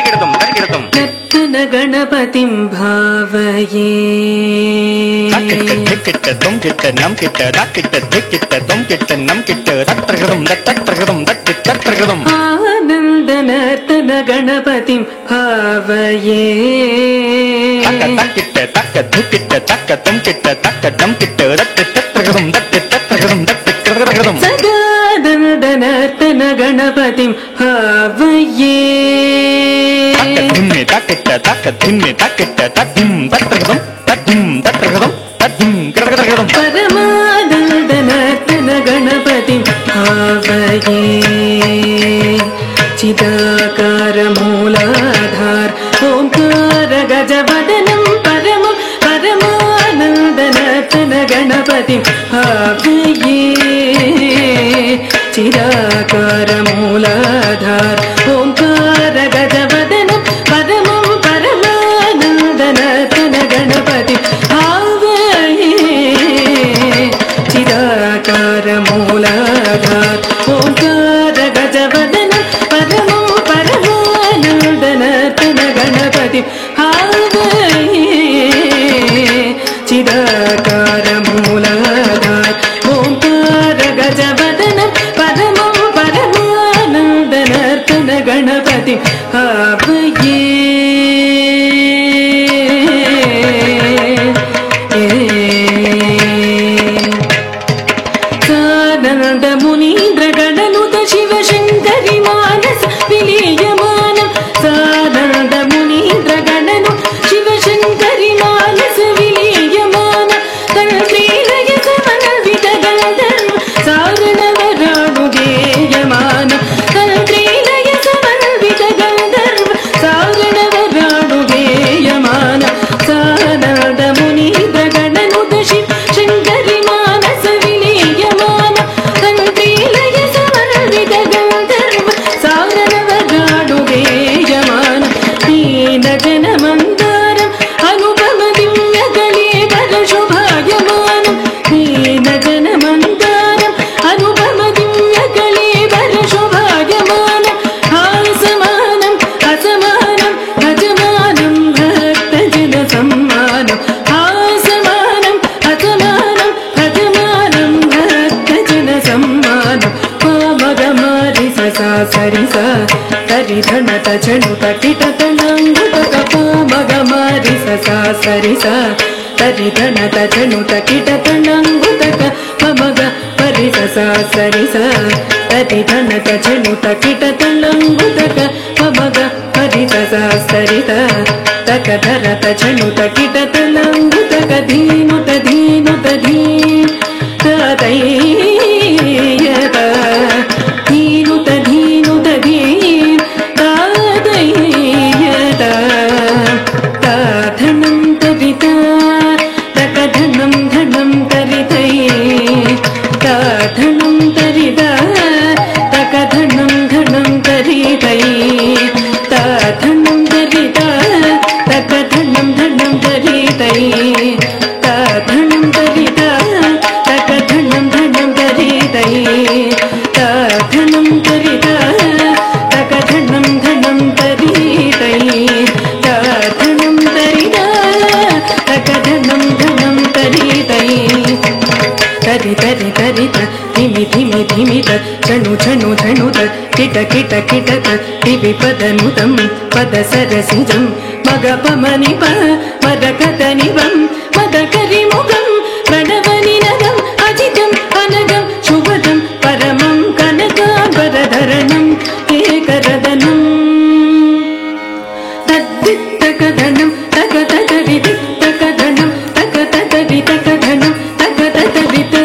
ನರ್ತನ ಗಣಪತಿಂ ಭಾವಯೇ ಕಿಟ್ಟ ತೊಂ ಕಿಟ್ಟ ನಂ ಕಿಟ್ಟ ಕಿಟ್ಟ ಕಿಟ್ಟ ತೊಂ ಕಿಟ್ಟ ನಂ ಕಿಟ್ಟ ತತ್ರಗದಂ ಆನಂದ ನರ್ತನ ಗಣಪತಿಂ ಭಾವಯೇ ಕಿಟ್ಟ ತಕ್ಕ ಕಿಟ್ಟ ತಕ್ಕ ತೊಂ ಕಿಟ್ಟ ತಕ್ಕ ಡಂ ಕಿಟ್ಟ ತತ್ರಗದಂ ಸದಾನಂದ ನರ್ತನ ಗಣಪತಿಂ ಭಾವಯೇ ತಕ್ಕಿಟ್ಟ ತಕ್ಕ ಧಿಮ್ಮೆ ತಕ್ಕಿಟ್ಟ ತದ್ದಿಂ ತತ್ರಗದಂ ಪರಮಾನಂದ ನರ್ತನ ಗಣಪತಿಂ ಭಾವಯೇ ಚಿದಾಕಾರ ಮೂಲಾಧಾರ ಓಂಕಾರ ಗಜವದನಂ ಪರಮಂ ಪರಮಾನಂದ ನರ್ತನ ಗಣಪತಿಂ ಭಾವಯೇ ಚಿದಾಕಾರ ಮೂಲಾಧಾರ ಓಂಕಾರ ಗಜವದನಂ ಪರಮಂ ಪರಮಾನಂದ ನರ್ತನ ಗಣಪತಿಂ ಭಾವಯೇ ಚಿದಾಕಾರ ಮೂಲಾಧಾರ ಓಂಕಾರ ಗಜವದನಂ ಪರಮಂ ಪರಮಾನಂದ ನರ್ತನ ಗಣಪತಿಂ ಭಾವಯೇ ಚಿದಾಕಾರ ಮೂಲಾಧಾರ ಓಂಕಾರ ಗಜವದನಂ ಪರಮಂ ಪರಮಾನಂದ ನರ್ತನ ಗಣಪತಿಂ ಭಾವಯೇ ಸಾನಂದ ಮುನೀಂದ್ರ ಗಣನುತ ಶಿವಶಂಕರಿ ಮಾನಸ ವಿಲೀಯಮಾನಂ ಸಾನಂದ ಮುನೀಂದ್ರ ಗಣನು ಶಿವಶಂಕರಿ ಮಾನಸ ವಿಲೀಯಮಾನ ತನ್ಶ್ರೀಲಯ ಸಮನ್ವಿತ ಗಣಧರ್ಮ ಸಾರಣವರಾಣುಗೇಯಮಾನ ತನ್ಶ್ರೀಲಯ ಸಮನ್ವಿತ ಗಣಧರ್ಮ ಸಾರಣವರಾಣುಗೇಯಮಾನ ಸಾನಂದ ಮುನೀಂದ್ರ ಗಣನುತ ಶಿವಶಂಕರಿ ಮಾನಸ ವಿಲೀಯಮಾನ ತನ್ಶ್ರೀಲಯ ಸಮನ್ವಿತ ಗಣಧರ್ಮ ಸಾರಣವರಾಣುಗೇಯಮಾನ ದೀನ ಜನ ಮಂದಾರಂ ಅನುಪಮ ದಿವ್ಯ ಕಲೇವರ ಶೋಭಾಯಮಾನಂ ದೀನ ಜನ ಮಂದಾರಂ ಅನುಪಮ ದಿವ್ಯ ಕಲೇವರ ಶೋಭಾಯಮಾನಂ ಹಾಸಮಾನಂ ಅಸಮಾನಂ ಭಜಮಾನಂ ಭಕ್ತ ಜನ ಸಮ್ಮಾನಂ ಹಾಸಮಾನಂ ಅಸಮಾನಂ ಭಜಮಾನಂ ಭಕ್ತ ಜನ ಸಮ್ಮಾನಂ ಮಗ ಮಾರಿ ಸಾ ಸರಿ ಸ ತರಿ ಧಣ ತಣು ತಟಿಟ ತಣಂಗುತಕ ಮಗ ಮಾರಿ ಸಾ ಸರಿ ಸ ತರಿ ಧಣ ತಣು ತಟಿಟ ತಣಂಗುತಕ ಮಗ ಪರಿ ಸಾ ಸರಿ ಸ ತರಿ ಧಣ ತಣು ತಟಿಟ ತಣಂಗುತಕ ಮಗ ಪರಿ ಸಾ ಸರಿ ತ ತಕ ಧರ ತಣು ತಟಿಟ ತಣಂಗುತಕ ಧೀನುತ ಧೀನುತ ಧೀ ತದೈಯತ ಧೀನುತ ಧೀನುತ ಧೀನ್ ತಾದೈಯತ ತಾಧನಂ ತರಿತ ತಕ ಧನಂ ಧನಂ ತರಿತೈ ತಾಧನಂ ತರಿತ ತಕ ಧನಂ ಧನಂ ತರಿತೈ ತಾಧನಂ ತರಿತ ತಕ ಧನಂ ಧನಂ ತರಿತೈ ತಾಧನಂ ತರಿತ ತಕ ಧನಂ ಧನಂ ತರಿತೈ ತಾಧನಂ ತರಿತ ತಕ ಧನಂ ಧನಂ ತರಿತೈ ತಾಧನಂ ತರಿತ ತಕ ಧನಂ ಧನಂ ತರಿತೈ ತರಿ ತರಿ ತರಿತ ಧಿಮಿ ಧಿಮಿ ಧಿಮಿತ ಝಣು ಝಣು ಝಣುತ ಕಿಟ ಕಿಟ ಕಿಟತ ದಿವಿ ಪದನುತಂ ಪದ ಸರಸಿಜಂ ಮಗ ಪಮನಿ ಪ ಮದ ಕತನಿವಂ ಮದ ಕರಿಮುಖಂ ಪ್ರಣವನಿನದಂ ಅಜಿತಂ ಅನಗಂ ಶುಭದಂ ಪರಮಂ ಕನಕಾಂಬರಧರಣಂ ಏಕರದನಂ ತದ್ದಿತ್ತಕಧನಂ ತಕ ತಕರಿದಿತ್ತಕಧನಂ ತಕ ತಕರಿತಕಧನಂ ತಕ ತಕರಿತ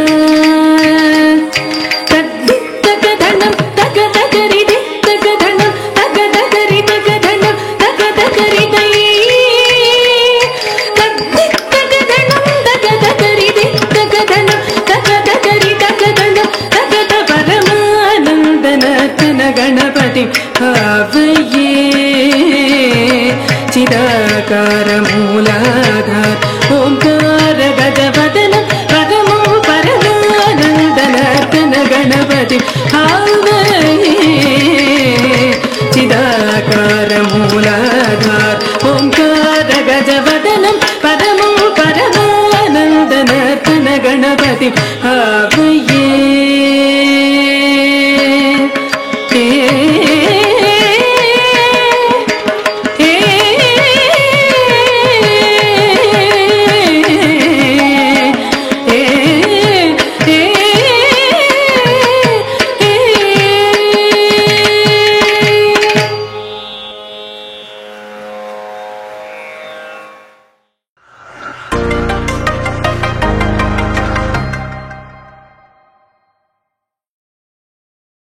ತದ್ದಿತ್ತಕಧನಂ ತಕ ತಕರಿದಿತ್ತಕಧನಂ ತಕ ತಕರಿತಕಧನಂ ತಕ ತಕರಿತೈ पावनं परमो परमानन्दनर्तन गणपति आह्वये